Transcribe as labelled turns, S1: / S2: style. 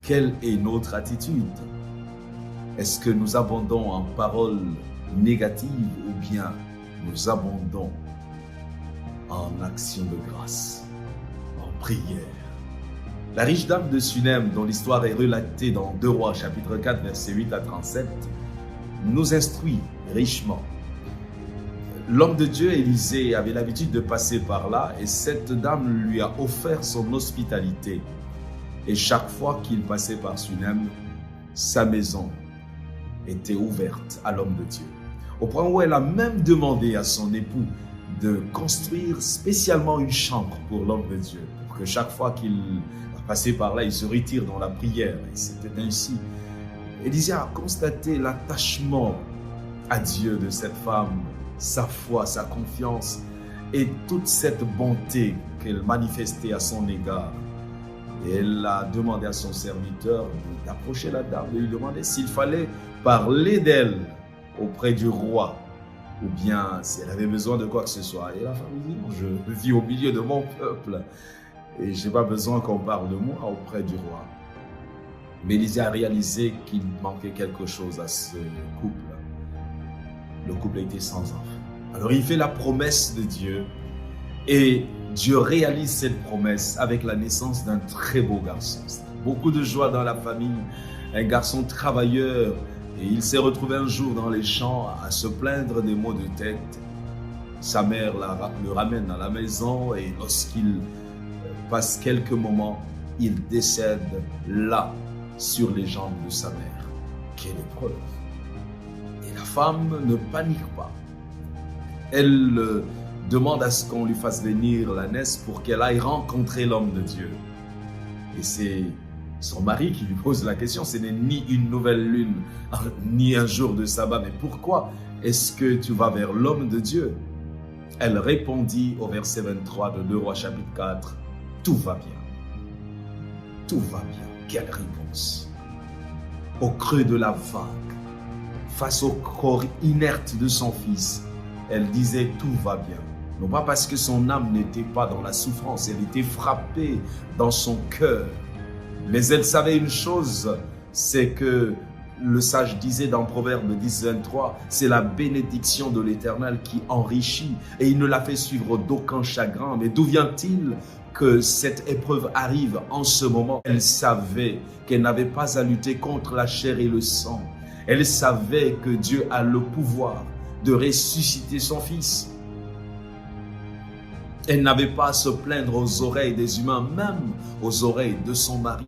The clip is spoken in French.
S1: quelle est notre attitude? Est-ce que nous abondons en paroles négatives ou bien nous abondons en action de grâce, en prière? La riche dame de Sunem, dont l'histoire est relatée dans 2 Rois, chapitre 4, versets 8 à 37, nous instruit richement. L'homme de Dieu, Élisée, avait l'habitude de passer par là et cette dame lui a offert son hospitalité. Et chaque fois qu'il passait par Sunem, sa maison était ouverte à l'homme de Dieu. Au point où elle a même demandé à son époux de construire spécialement une chambre pour l'homme de Dieu, pour que chaque fois qu'il passait par là, il se retire dans la prière. Et c'était ainsi. Élisée a constaté l'attachement à Dieu de cette femme, sa foi, sa confiance et toute cette bonté qu'elle manifestait à son égard. Et elle a demandé à son serviteur d'approcher la dame, de lui demander s'il fallait parler d'elle auprès du roi ou bien si elle avait besoin de quoi que ce soit. Et la femme dit non, je vis au milieu de mon peuple et je n'ai pas besoin qu'on parle de moi auprès du roi. Mais Élisée a réalisé qu'il manquait quelque chose à ce couple. Le couple était sans enfant. Alors il fait la promesse de Dieu et Dieu réalise cette promesse avec la naissance d'un très beau garçon. Beaucoup de joie dans la famille, un garçon travailleur. Et il s'est retrouvé un jour dans les champs à se plaindre des maux de tête. Sa mère le ramène à la maison et lorsqu'il passe quelques moments, il décède là, sur les jambes de sa mère. Quelle épreuve! Et la femme ne panique pas. Elle demande à ce qu'on lui fasse venir l'ânesse pour qu'elle aille rencontrer l'homme de Dieu. Et c'est son mari qui lui pose la question, ce n'est ni une nouvelle lune, ni un jour de sabbat, mais pourquoi est-ce que tu vas vers l'homme de Dieu? Elle répondit au verset 23 de 2 Rois chapitre 4, tout va bien. Tout va bien. Quelle réponse! Au creux de la vague, face au corps inerte de son fils, elle disait tout va bien. Non pas parce que son âme n'était pas dans la souffrance, elle était frappée dans son cœur. Mais elle savait une chose, c'est que le sage disait dans Proverbe 10, 23, c'est la bénédiction de l'Éternel qui enrichit et il ne la fait suivre d'aucun chagrin. Mais d'où vient-il que cette épreuve arrive en ce moment? Elle savait qu'elle n'avait pas à lutter contre la chair et le sang. Elle savait que Dieu a le pouvoir de ressusciter son fils. Elle n'avait pas à se plaindre aux oreilles des humains, même aux oreilles de son mari.